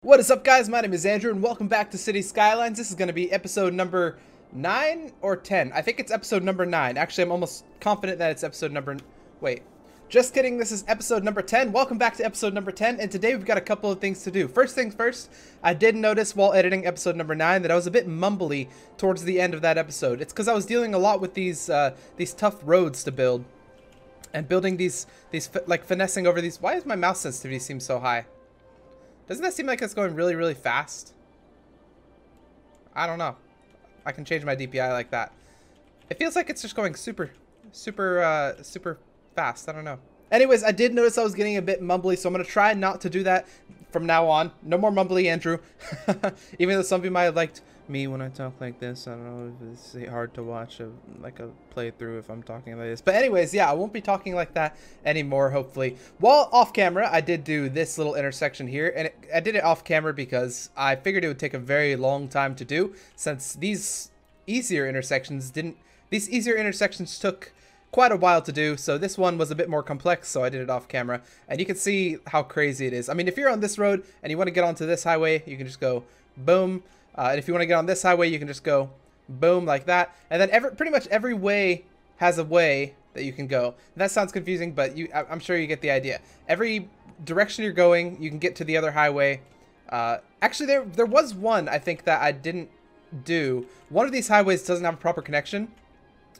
What is up, guys? My name is Andrew and welcome back to City Skylines. This is going to be episode number 9 or 10. I think it's episode number 9. Actually, I'm almost confident that it's episode number... Wait. Just kidding. This is episode number 10. Welcome back to episode number 10. And today we've got a couple of things to do. First things first, I did notice while editing episode number 9 that I was a bit mumbly towards the end of that episode. It's because I was dealing a lot with these tough roads to build. And building these like finessing over these... Why does my mouse sensitivity seem so high? Doesn't that seem like it's going really, really fast? I don't know. I can change my DPI like that. It feels like it's just going super fast. I don't know. Anyways, I did notice I was getting a bit mumbly, so I'm going to try not to do that from now on. No more mumbly, Andrew. Even though some of you might have liked me when I talk like this. I don't know if it's hard to watch like a playthrough if I'm talking like this. But anyways, yeah, I won't be talking like that anymore, hopefully. While off camera, I did do this little intersection here. And I did it off camera because I figured it would take a very long time to do, since these easier intersections took quite a while to do. So this one was a bit more complex, so I did it off camera. And you can see how crazy it is. I mean, if you're on this road and you want to get onto this highway, you can just go boom. And if you want to get on this highway, you can just go boom like that. And then pretty much every way has a way that you can go. And that sounds confusing, but I'm sure you get the idea. Every direction you're going, you can get to the other highway. Actually, there was one, I think, that I didn't do. One of these highways doesn't have a proper connection.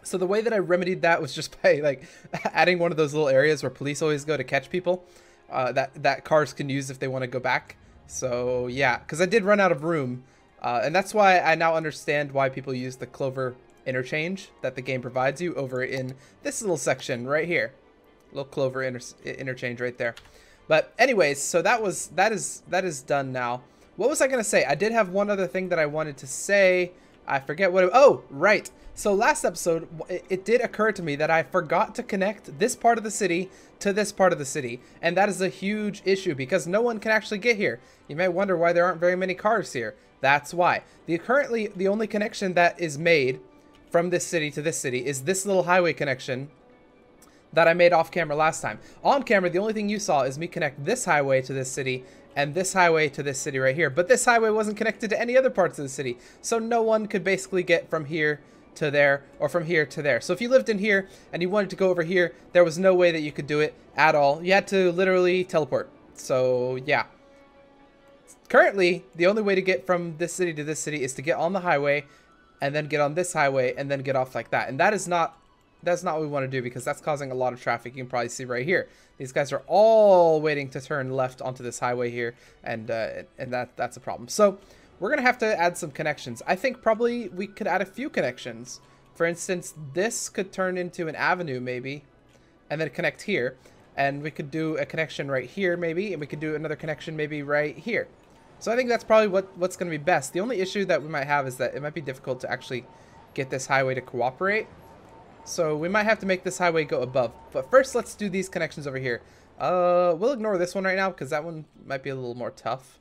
So the way that I remedied that was just by like adding one of those little areas where police always go to catch people that cars can use if they want to go back. So yeah, because I did run out of room. And that's why I now understand why people use the clover interchange that the game provides you over in this little section right here. Little clover interchange right there. But anyways, so that is done now. What was I going to say? I did have one other thing that I wanted to say. I forget what oh, right. So last episode, it did occur to me that I forgot to connect this part of the city to this part of the city. And that is a huge issue because no one can actually get here. You may wonder why there aren't very many cars here. That's why. Currently, the only connection that is made from this city to this city is this little highway connection that I made off camera last time. On camera, the only thing you saw is me connect this highway to this city and this highway to this city right here. But this highway wasn't connected to any other parts of the city. So no one could basically get from here to there or from here to there. So if you lived in here and you wanted to go over here, there was no way that you could do it at all. You had to literally teleport. So yeah. Currently, the only way to get from this city to this city is to get on the highway and then get on this highway and then get off like that. And that's not what we want to do because that's causing a lot of traffic. You can probably see right here. These guys are all waiting to turn left onto this highway here, and that's a problem. So we're going to have to add some connections. I think probably we could add a few connections. For instance, this could turn into an avenue maybe and then connect here. And we could do a connection right here maybe, and we could do another connection maybe right here. So I think that's probably what's going to be best. The only issue that we might have is that it might be difficult to actually get this highway to cooperate. So we might have to make this highway go above. But first, let's do these connections over here. We'll ignore this one right now because that one might be a little more tough.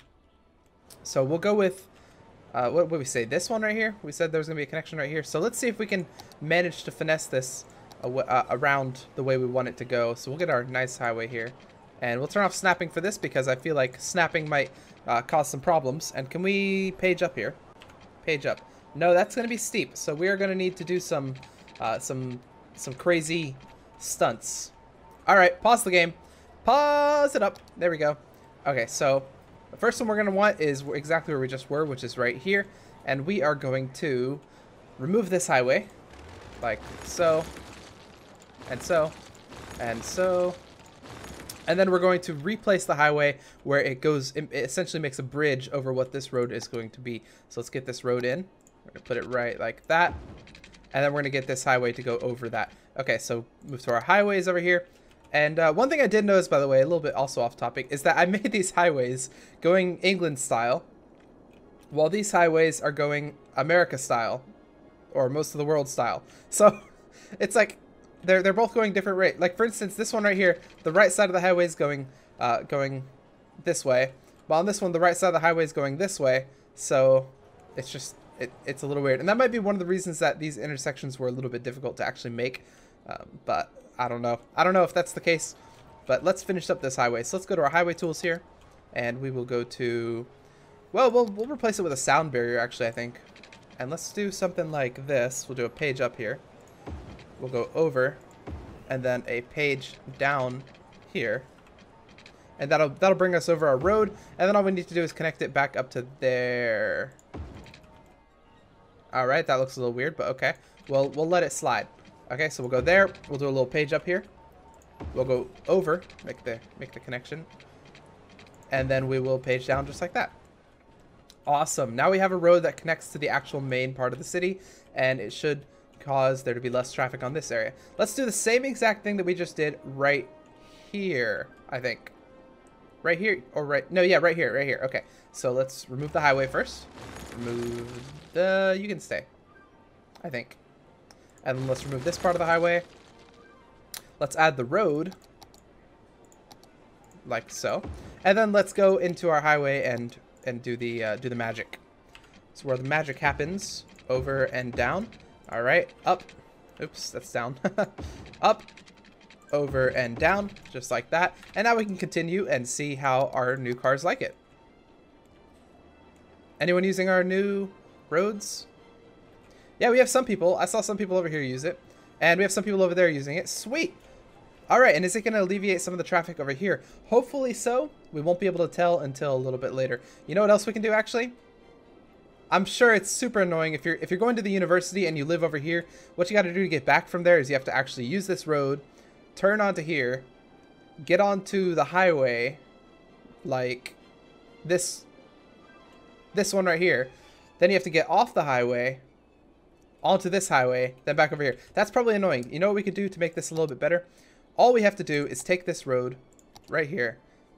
So we'll go with, what would we say? This one right here? We said there was going to be a connection right here. So let's see if we can manage to finesse this around the way we want it to go. So we'll get our nice highway here. And we'll turn off snapping for this because I feel like snapping might cause some problems. And can we page up here? Page up. No, that's going to be steep. So we are going to need to do some crazy stunts. All right, pause the game. Pause it up. There we go. Okay, so the first one we're going to want is exactly where we just were, which is right here. And we are going to remove this highway like so and so and so. And then we're going to replace the highway where it essentially makes a bridge over what this road is going to be. So let's get this road in. We're going to put it right like that. And then we're going to get this highway to go over that. Okay, so move to our highways over here. And one thing I did notice, by the way, a little bit also off topic, is that I made these highways going England style, while these highways are going America style, or most of the world style. So it's like they're both going different rate. Like for instance, this one right here, the right side of the highway is going this way, while on this one the right side of the highway is going this way. So it's just it's a little weird, and that might be one of the reasons that these intersections were a little bit difficult to actually make. But I don't know if that's the case. But let's finish up this highway. So let's go to our highway tools here, and we will go to Well, we'll replace it with a sound barrier, actually, I think. And let's do something like this. We'll do a page up here. We'll go over, and then a page down here. And that'll bring us over our road. And then all we need to do is connect it back up to there. All right, that looks a little weird, but okay. We'll let it slide. Okay, so we'll go there. We'll do a little page up here. We'll go over, make the connection. And then we will page down just like that. Awesome. Now we have a road that connects to the actual main part of the city, and it should cause there to be less traffic on this area. Let's do the same exact thing that we just did right here, I think. Right here, or right, no, yeah, right here. Okay, so let's remove the highway first. Remove the, you can stay, I think. And then let's remove this part of the highway. Let's add the road, like so. And then let's go into our highway and do the magic. So where the magic happens, over and down. All right, up. Oops, that's down. Up, over and down, just like that. And now we can continue and see how our new cars like it. Anyone using our new roads? Yeah, we have some people. I saw some people over here use it. And we have some people over there using it. Sweet. All right, and is it going to alleviate some of the traffic over here? Hopefully so. We won't be able to tell until a little bit later. You know what else we can do, actually? I'm sure it's super annoying if you're going to the university and you live over here. What you got to do to get back from there is you have to actually use this road, turn onto here, get onto the highway, like this one right here. Then you have to get off the highway, onto this highway, then back over here. That's probably annoying. You know what we could do to make this a little bit better? All we have to do is take this road right here,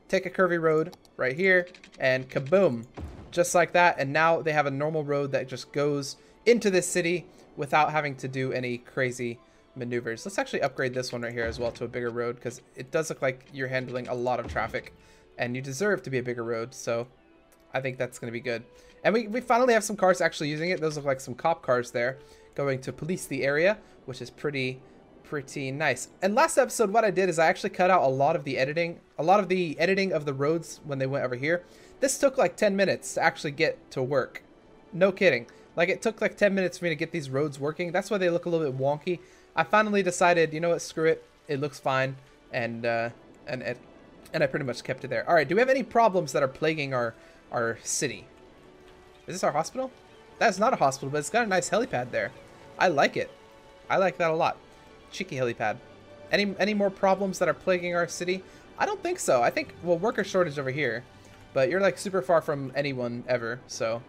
take a curvy road right here, and kaboom, just like that. And now they have a normal road that just goes into this city without having to do any crazy maneuvers. Let's actually upgrade this one right here as well to a bigger road, because it does look like you're handling a lot of traffic and you deserve to be a bigger road. So I think that's going to be good. And we finally have some cars actually using it. Those look like some cop cars there going to police the area, which is pretty nice. And last episode, what I did is I actually cut out a lot of the editing of the roads when they went over here. This took like 10 minutes to actually get to work. No kidding. Like, it took like 10 minutes for me to get these roads working. That's why they look a little bit wonky. I finally decided, you know what, screw it. It looks fine. And I pretty much kept it there. All right, do we have any problems that are plaguing our city? Is this our hospital? That's not a hospital, but it's got a nice helipad there. I like it. I like that a lot. Cheeky helipad. Any more problems that are plaguing our city? I don't think so. I think, well, worker shortage over here, but you're like super far from anyone ever, so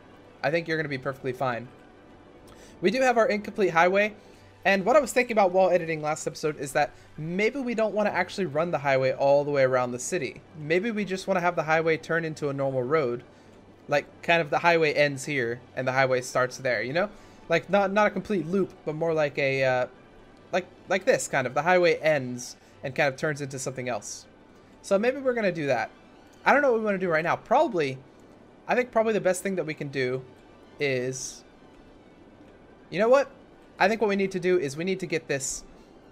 I think you're going to be perfectly fine. We do have our incomplete highway, and what I was thinking about while editing last episode is that maybe we don't want to actually run the highway all the way around the city. Maybe we just want to have the highway turn into a normal road. Like, kind of the highway ends here and the highway starts there, you know? Like, not a complete loop, but more like a like this kind of. The highway ends and kind of turns into something else. So maybe we're going to do that. I don't know what we want to do right now. I think probably the best thing that we can do is, you know what? I think what we need to do is we need to get this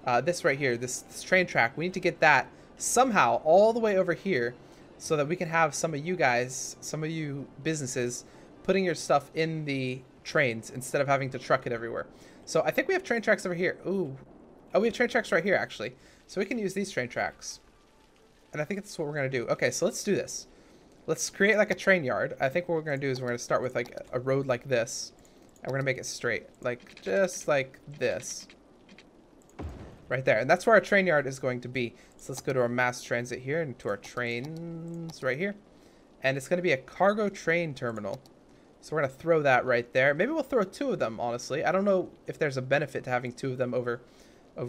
right here, this train track. We need to get that somehow all the way over here so that we can have some of you guys, some of you businesses, putting your stuff in the trains instead of having to truck it everywhere. So I think we have train tracks over here. Ooh. Oh, we have train tracks right here, actually. So we can use these train tracks. And I think that's what we're going to do. Okay, so let's do this. Let's create like a train yard. I think what we're going to do is we're going to start with like a road like this. And we're going to make it straight. Like, just like this. Right there. And that's where our train yard is going to be. So let's go to our mass transit here and to our trains right here. And it's going to be a cargo train terminal. So we're going to throw that right there. Maybe we'll throw 2 of them, honestly. I don't know if there's a benefit to having 2 of them over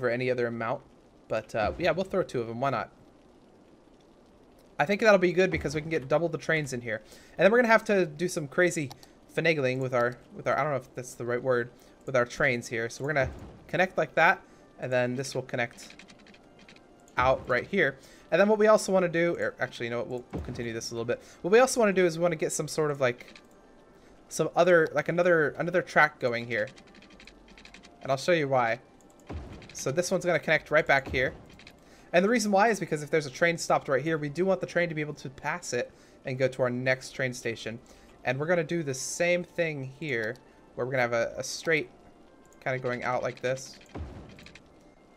any other amount. But yeah, we'll throw 2 of them. Why not? I think that'll be good because we can get double the trains in here. And then we're going to have to do some crazy finagling with our I don't know if that's the right word, with our trains here. So we're going to connect like that. And then this will connect out right here. And then what we also want to do, or actually, you know what, we'll continue this a little bit. What we also want to do is we want to get some sort of like some other, like another track going here. And I'll show you why. So this one's going to connect right back here. And the reason why is because if there's a train stopped right here, we do want the train to be able to pass it and go to our next train station. And we're going to do the same thing here, where we're going to have a straight kind of going out like this.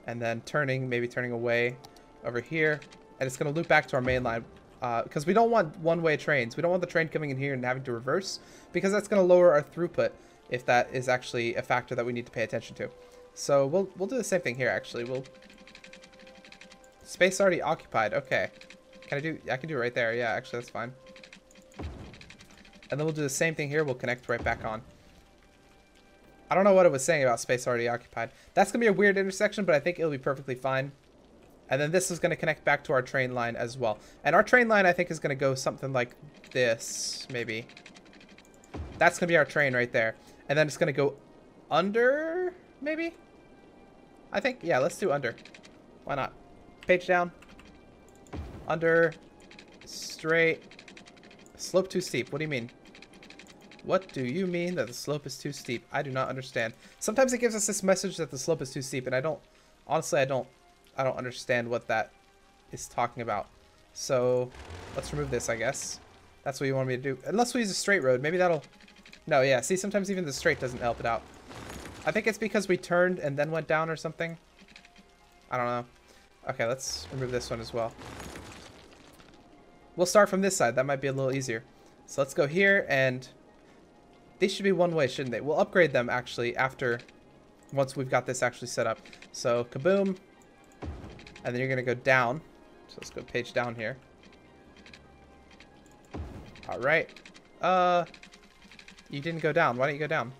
And then turning, maybe turning away over here. And it's going to loop back to our main line. Because we don't want one-way trains. We don't want the train coming in here and having to reverse. Because that's going to lower our throughput, if that is actually a factor that we need to pay attention to. So we'll do the same thing here, actually. Space already occupied. Okay. I can do it right there. Yeah, actually, that's fine. And then we'll do the same thing here. We'll connect right back on. I don't know what it was saying about space already occupied. That's going to be a weird intersection, but I think it'll be perfectly fine. And then this is going to connect back to our train line as well. And our train line, I think, is going to go something like this, maybe. That's going to be our train right there. And then it's going to go under, maybe? I think, yeah, let's do under. Why not? Page down. Under. Straight. Slope too steep. What do you mean? What do you mean that the slope is too steep? I do not understand. Sometimes it gives us this message that the slope is too steep, and I don't, honestly, I don't understand what that is talking about. So let's remove this, I guess. That's what you want me to do. Unless we use a straight road, maybe that'll, no, yeah, see, sometimes even the straight doesn't help it out. I think it's because we turned and then went down or something. I don't know. Okay, let's remove this one as well. We'll start from this side. That might be a little easier. So let's go here, and these should be one way, shouldn't they? We'll upgrade them, actually, once we've got this actually set up. So, kaboom. And then you're going to go down. So let's go page down here. Alright. You didn't go down. Why don't you go down?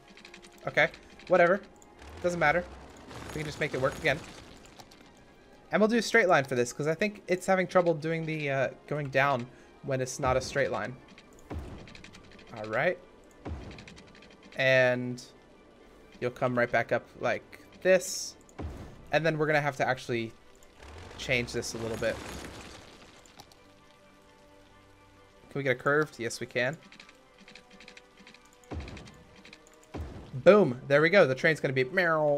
Okay. Whatever. Doesn't matter. We can just make it work again. And we'll do a straight line for this, because I think it's having trouble doing the going down when it's not a straight line. Alright. And you'll come right back up like this. And then we're going to have to actually change this a little bit. Can we get a curved? Yes, we can. Boom. There we go. The train's going to be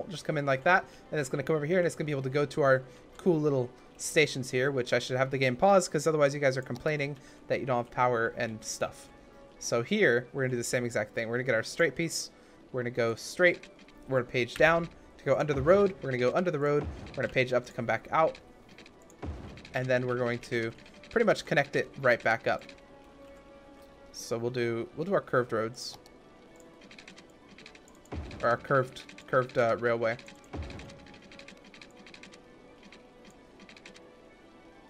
just come in like that. And it's going to come over here, and it's going to be able to go to our cool little stations here, which I should have the game paused, because otherwise you guys are complaining that you don't have power and stuff. So here, we're going to do the same exact thing. We're going to get our straight piece. We're going to go straight. We're going to page down to go under the road. We're going to go under the road. We're going to page up to come back out. And then we're going to pretty much connect it right back up. So we'll do our curved roads. Or our curved railway.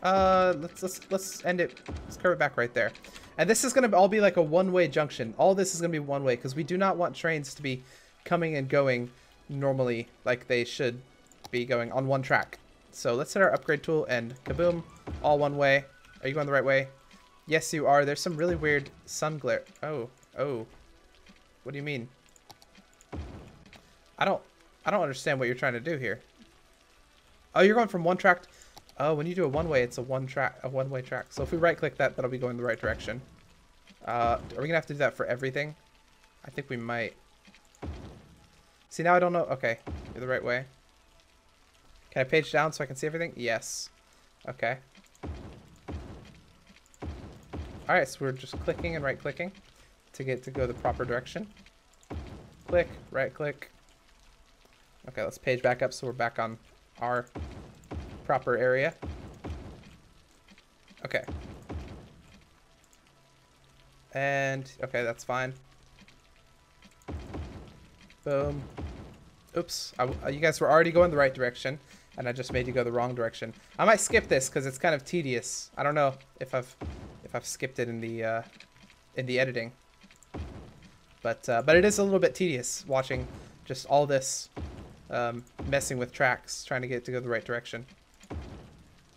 Let's end it. Let's curve it back right there. And this is going to all be like a one-way junction. All this is going to be one way, because we do not want trains to be coming and going normally like they should be going on one track. So let's hit our upgrade tool and kaboom, all one way. Are you going the right way? Yes, you are. There's some really weird sun glare. Oh. What do you mean? I don't understand what you're trying to do here. Oh, you're going from one track. Oh, when you do a one-way, it's a one-way track. So if we right-click that, that'll be going the right direction. Are we gonna have to do that for everything? I think we might. See, now I don't know. Okay, you're the right way. Can I page down so I can see everything? Yes. Okay. All right, so we're just clicking and right-clicking to get to go the proper direction. Click, right-click. Okay, let's page back up so we're back on our proper area. Okay. And, okay, that's fine. Boom. Oops. You guys were already going the right direction, and I just made you go the wrong direction. I might skip this because it's kind of tedious. I don't know if I've skipped it in the editing. But it is a little bit tedious watching just all this messing with tracks, trying to get it to go the right direction.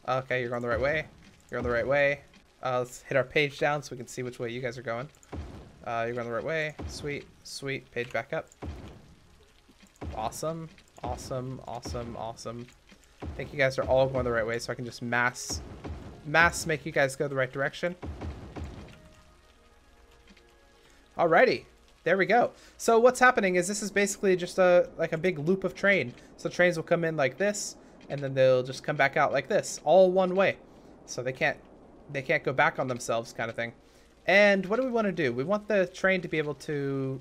Okay, you're going the right way. You're on the right way. Let's hit our page down so we can see which way you guys are going. You're going the right way. Sweet, sweet. Page back up. Awesome, awesome, awesome, awesome. I think you guys are all going the right way, so I can just mass make you guys go the right direction. Alrighty. There we go. So what's happening is this is basically just like a big loop of train. So trains will come in like this, and then they'll just come back out like this, all one way. So they can't go back on themselves, kind of thing. And what do we want to do? We want the train to be able to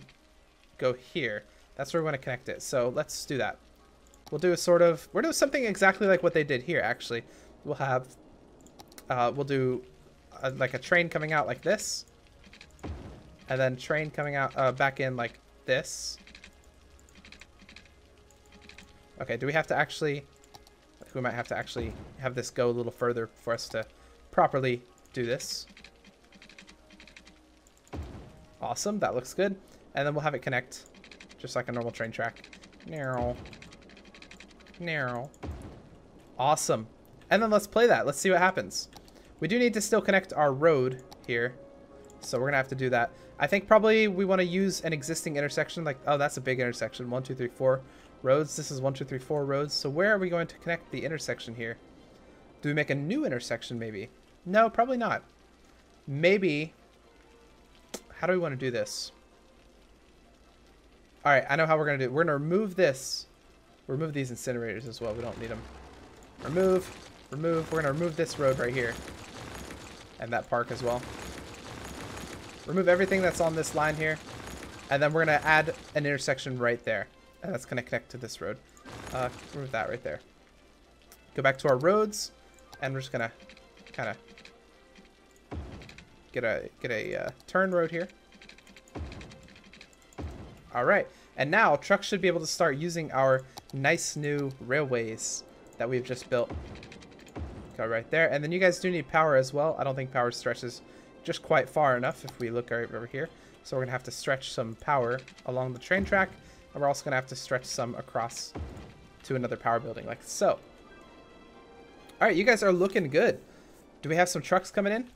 go here. That's where we want to connect it. So let's do that. We'll do a sort of, we'll do something exactly like what they did here, actually. We'll have, we'll do like a train coming out like this. And then train coming out back in like this. Okay, do we have to actually, we might have to actually have this go a little further for us to properly do this. Awesome, that looks good. And then we'll have it connect just like a normal train track. Narrow. Narrow. Awesome. And then let's play that. Let's see what happens. We do need to still connect our road here. So we're going to have to do that. I think probably we want to use an existing intersection. Like, oh, that's a big intersection. 1, 2, 3, 4 roads. This is 1, 2, 3, 4 roads. So where are we going to connect the intersection here? Do we make a new intersection maybe? No, probably not. Maybe. How do we want to do this? All right, I know how we're going to do it. We're going to remove this. Remove these incinerators as well. We don't need them. Remove. Remove. We're going to remove this road right here. And that park as well. Remove everything that's on this line here. And then we're going to add an intersection right there. And that's going to connect to this road. Remove that right there. Go back to our roads. And we're just going to kind of get a turn road here. All right. And now trucks should be able to start using our nice new railways that we've just built. Go right there. And then you guys do need power as well. I don't think power stretches just quite far enough if we look right over here. So we're going to have to stretch some power along the train track. And we're also going to have to stretch some across to another power building like so. All right, you guys are looking good. Do we have some trucks coming in?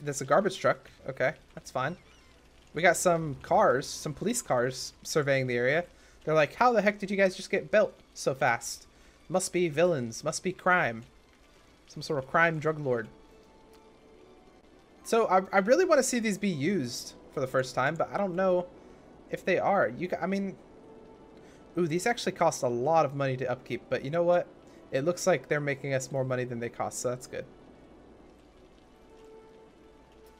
There's a garbage truck. Okay, that's fine. We got some cars, some police cars surveying the area. They're like, how the heck did you guys just get built so fast? Must be villains. Must be crime. Some sort of crime drug lord. So I really want to see these be used for the first time, but I don't know if they are. I mean, ooh, these actually cost a lot of money to upkeep, but you know what? It looks like they're making us more money than they cost, so that's good.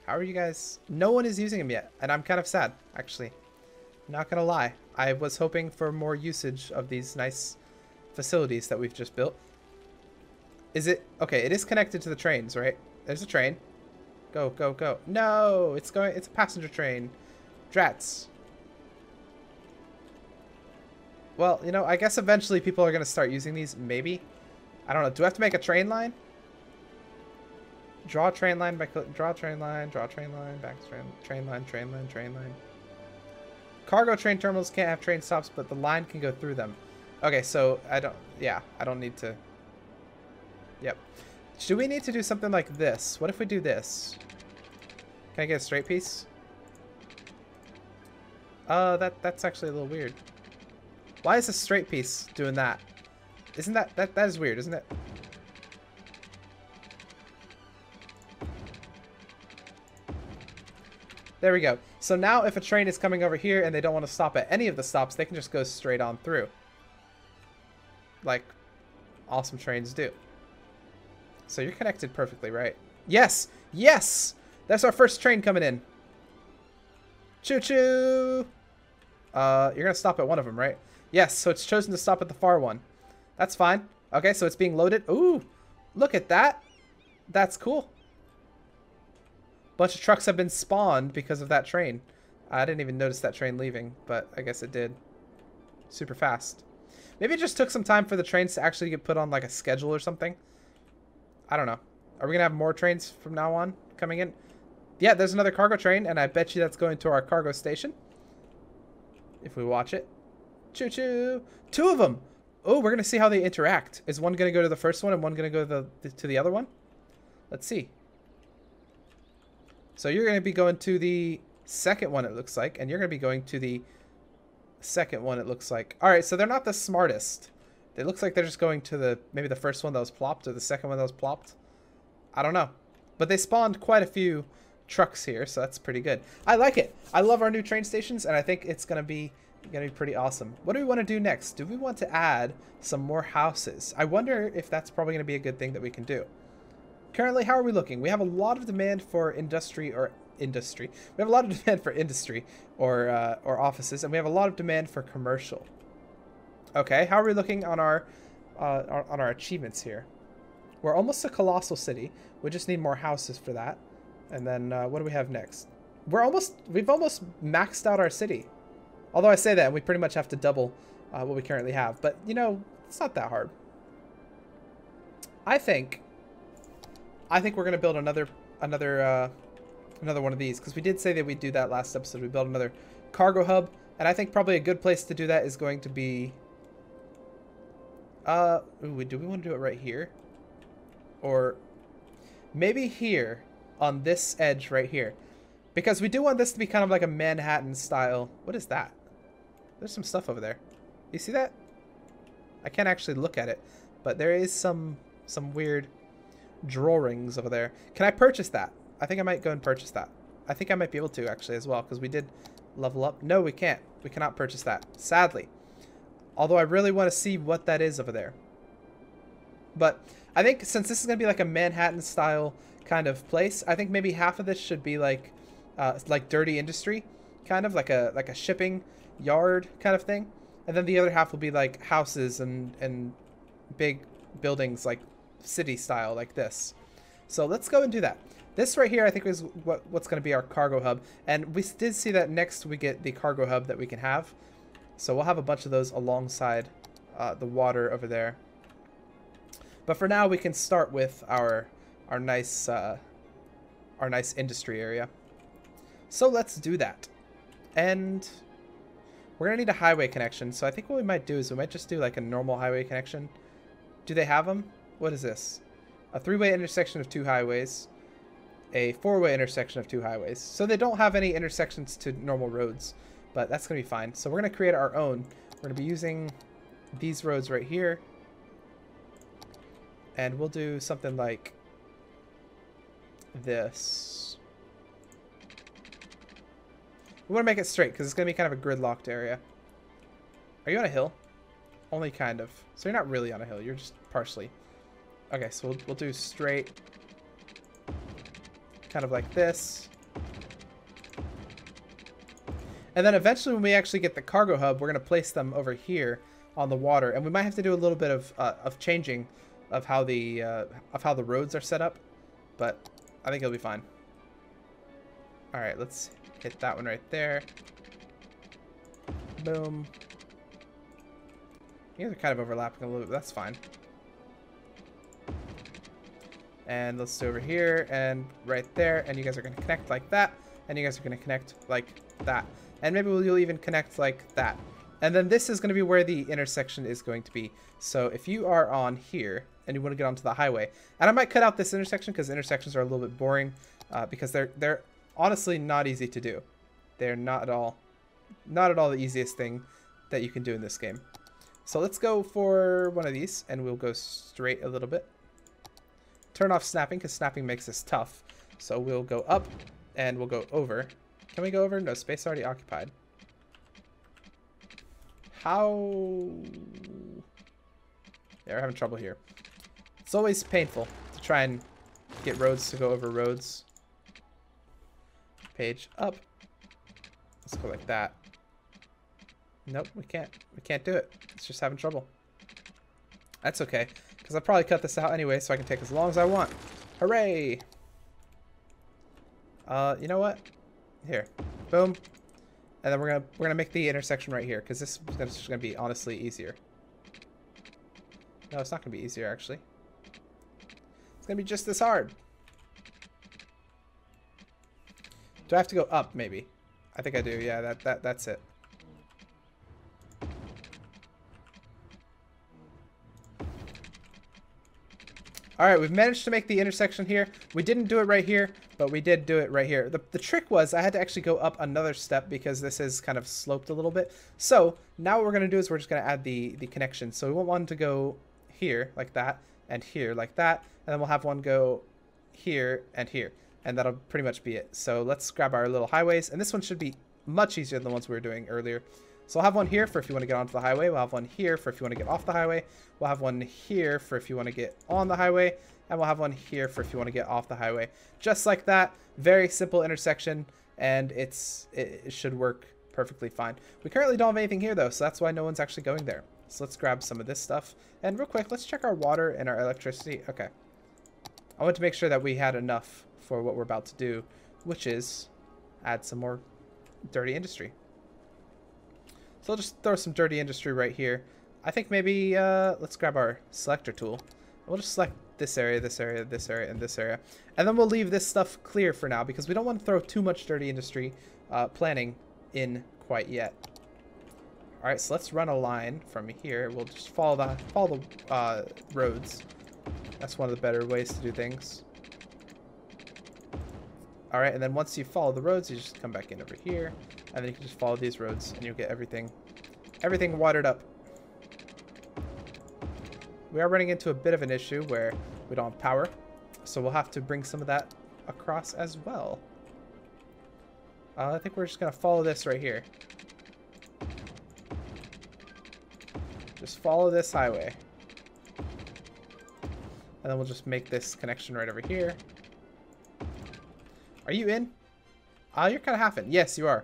How are you guys? No one is using them yet, and I'm kind of sad, actually. Not gonna lie. I was hoping for more usage of these nice facilities that we've just built. Is it? Okay, it is connected to the trains, right? There's a train. Go, go, go. No, it's going. It's a passenger train. Drats. Well, you know, I guess eventually people are going to start using these, maybe. I don't know. Do I have to make a train line? Draw train line, draw train line, draw train line, back train line, train line, train line. Cargo train terminals can't have train stops, but the line can go through them. Okay, so I don't need to. Yep. Should we need to do something like this? What if we do this? Can I get a straight piece? That's actually a little weird. Why is a straight piece doing that? Isn't that is weird, isn't it? There we go. So now if a train is coming over here and they don't want to stop at any of the stops, they can just go straight on through. Like awesome trains do. So you're connected perfectly, right? Yes! Yes! That's our first train coming in. Choo-choo! You're going to stop at one of them, right? Yes, so it's chosen to stop at the far one. That's fine. Okay, so it's being loaded. Ooh! Look at that! That's cool. Bunch of trucks have been spawned because of that train. I didn't even notice that train leaving, but I guess it did. Super fast. Maybe it just took some time for the trains to actually get put on like a schedule or something. I don't know. Are we going to have more trains from now on coming in? Yeah, there's another cargo train, and I bet you that's going to our cargo station. If we watch it. Choo-choo! 2 of them! Oh, we're going to see how they interact. Is one going to go to the first one and one going to go to the other one? Let's see. So you're going to be going to the second one, it looks like, and you're going to be going to the second one, it looks like. All right, so they're not the smartest. It looks like they're just going to maybe the first one that was plopped or the second one that was plopped. I don't know. But they spawned quite a few trucks here, so that's pretty good. I like it. I love our new train stations, and I think it's going to be pretty awesome. What do we want to do next? Do we want to add some more houses? I wonder if that's probably going to be a good thing that we can do. Currently, how are we looking? We have a lot of demand for industry or industry. We have a lot of demand for industry or offices, and we have a lot of demand for commercial. Okay, how are we looking on our achievements here? We're almost a colossal city. We just need more houses for that. And then what do we have next? We've almost maxed out our city. Although I say that, and we pretty much have to double what we currently have. But, you know, it's not that hard. I think we're going to build another one of these. Because we did say that we'd do that last episode. We built another cargo hub. And I think probably a good place to do that is going to be... do we want to do it right here? Or maybe here on this edge right here. Because we do want this to be kind of like a Manhattan style. What is that? There's some stuff over there. You see that? I can't actually look at it. But there is some weird drawings over there. Can I purchase that? I think I might go and purchase that. I think I might be able to actually as well. Because we did level up. No, we can't. We cannot purchase that. Sadly. Although I really want to see what that is over there. But I think since this is going to be like a Manhattan style kind of place, I think maybe half of this should be like dirty industry, kind of like a shipping yard kind of thing. And then the other half will be like houses and big buildings like city style like this. So let's go and do that. This right here I think is what's going to be our cargo hub. And we did see that next we get the cargo hub that we can have. So we'll have a bunch of those alongside the water over there. But for now, we can start with our nice industry area. So let's do that. And we're gonna need a highway connection. So I think what we might do is we might just do like a normal highway connection. Do they have them? What is this? A 3-way intersection of 2 highways. A 4-way intersection of 2 highways. So they don't have any intersections to normal roads. But that's going to be fine. So we're going to create our own. We're going to be using these roads right here. And we'll do something like this. We want to make it straight because it's going to be kind of a gridlocked area. Are you on a hill? Only kind of. So you're not really on a hill. You're just partially. Okay, so we'll do straight. Kind of like this. And then eventually when we actually get the cargo hub, we're going to place them over here on the water. And we might have to do a little bit of changing of how the roads are set up. But I think it'll be fine. All right, let's hit that one right there. Boom. You guys are kind of overlapping a little bit, but that's fine. And let's do over here and right there. And you guys are going to connect like that. And you guys are going to connect like that. And maybe you'll even connect like that. And then this is going to be where the intersection is going to be. So if you are on here and you want to get onto the highway, and I might cut out this intersection because intersections are a little bit boring because they're honestly not easy to do. They're not at all the easiest thing that you can do in this game. So let's go for one of these and we'll go straight a little bit. Turn off snapping because snapping makes this tough. So we'll go up and we'll go over. Can we go over? No, space already occupied. How? Yeah, we're having trouble here. It's always painful to try and get roads to go over roads. Page up. Let's go like that. Nope, we can't. We can't do it. It's just having trouble. That's okay, because I'll probably cut this out anyway, so I can take as long as I want. Hooray! You know what? Here, boom, and then we're gonna make the intersection right here because this is just gonna be honestly easier. No, it's not gonna be easier actually. It's gonna be just this hard. Do I have to go up? Maybe. I think I do. Yeah, that's it. All right, we've managed to make the intersection here. We didn't do it right here, but we did do it right here. The trick was I had to actually go up another step because this is kind of sloped a little bit. So now what we're going to do is we're just going to add the connection. So we want one to go here like that and here like that. And then we'll have one go here and here. And that'll pretty much be it. So let's grab our little highways. And this one should be much easier than the ones we were doing earlier. So we'll have one here for if you want to get onto the highway. We'll have one here for if you want to get off the highway. We'll have one here for if you want to get on the highway. And we'll have one here for if you want to get off the highway. Just like that. Very simple intersection. And it should work perfectly fine. We currently don't have anything here though, so that's why no one's actually going there. So let's grab some of this stuff. And real quick, let's check our water and our electricity. Okay. I want to make sure that we had enough for what we're about to do, which is add some more dirty industry. So I'll just throw some dirty industry right here. I think maybe let's grab our selector tool. We'll just select this area, this area, this area, and this area. And then we'll leave this stuff clear for now because we don't want to throw too much dirty industry planning in quite yet. All right, so let's run a line from here. We'll just follow the roads. That's one of the better ways to do things. All right, and then once you follow the roads, you just come back in over here, and then you can just follow these roads, and you'll get everything watered up. We are running into a bit of an issue where we don't have power, so we'll have to bring some of that across as well. I think we're just gonna follow this right here. Just follow this highway. And then we'll just make this connection right over here. Are you in? You're kind of half in. Yes, you are.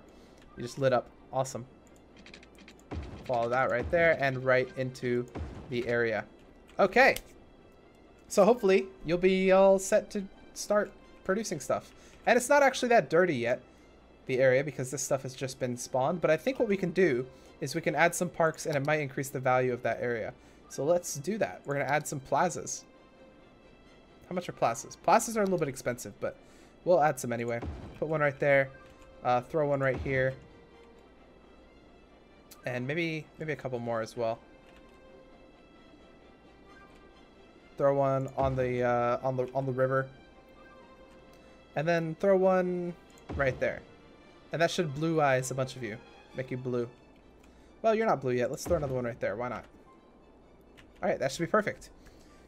You just lit up. Awesome. Follow that right there and right into the area. Okay. So hopefully you'll be all set to start producing stuff. And it's not actually that dirty yet, the area, because this stuff has just been spawned. But I think what we can do is we can add some parks and it might increase the value of that area. So let's do that. We're going to add some plazas. How much are plazas? Plazas are a little bit expensive, but we'll add some anyway. Put one right there. Throw one right here. And maybe a couple more as well. Throw one on the river. And then throw one right there. And that should blue eyes a bunch of you. Make you blue. Well, you're not blue yet. Let's throw another one right there. Why not? All right, that should be perfect.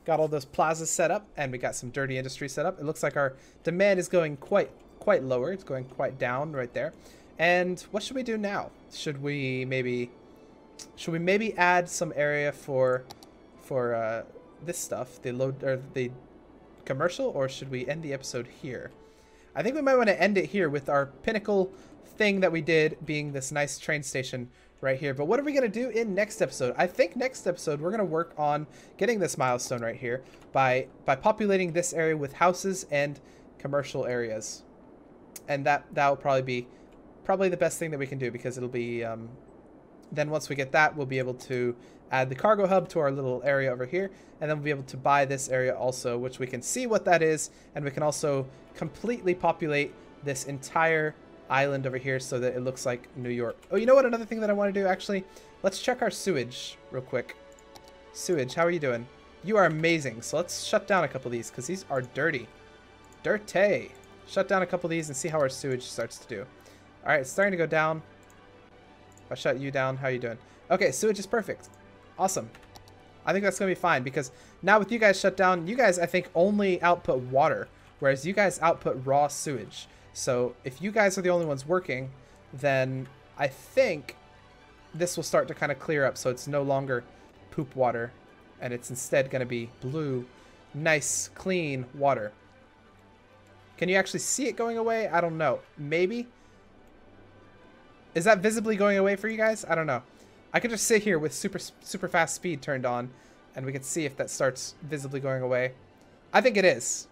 Got all those plazas set up, and we got some dirty industry set up. It looks like our demand is going quite lower. It's going quite down right there. And what should we do now? Should we maybe add some area for this stuff, the commercial, or should we end the episode here? I think we might want to end it here with our pinnacle thing that we did being this nice train station right here. But what are we going to do in next episode? I think next episode we're going to work on getting this milestone right here by populating this area with houses and commercial areas. And that will probably be the best thing that we can do, because it'll be then once we get that, we'll be able to add the cargo hub to our little area over here, and then we'll be able to buy this area also, which we can see what that is, and we can also completely populate this entire island over here so that it looks like New York. Oh, you know what? Another thing that I want to do, actually, let's check our sewage real quick. Sewage, how are you doing? You are amazing. So let's shut down a couple of these because these are dirty. Dirty. Shut down a couple of these and see how our sewage starts to do. All right, it's starting to go down. If I shut you down, how are you doing? Okay, sewage is perfect. Awesome. I think that's going to be fine because now with you guys shut down, you guys, I think, only output water, whereas you guys output raw sewage. So if you guys are the only ones working, then I think this will start to kind of clear up. So it's no longer poop water, and it's instead going to be blue, nice, clean water. Can you actually see it going away? I don't know. Maybe. Is that visibly going away for you guys? I don't know. I could just sit here with super fast speed turned on, and we could see if that starts visibly going away. I think it is.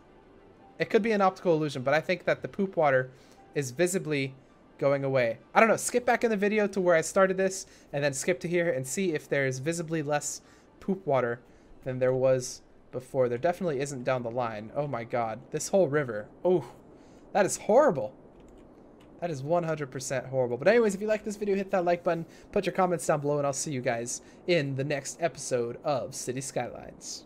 It could be an optical illusion, but I think that the poop water is visibly going away. I don't know. Skip back in the video to where I started this, and then skip to here and see if there's visibly less poop water than there was before. There definitely isn't down the line. Oh my god. This whole river. Oh, that is horrible. That is 100% horrible. But anyways, if you like this video, hit that like button, put your comments down below, and I'll see you guys in the next episode of City Skylines.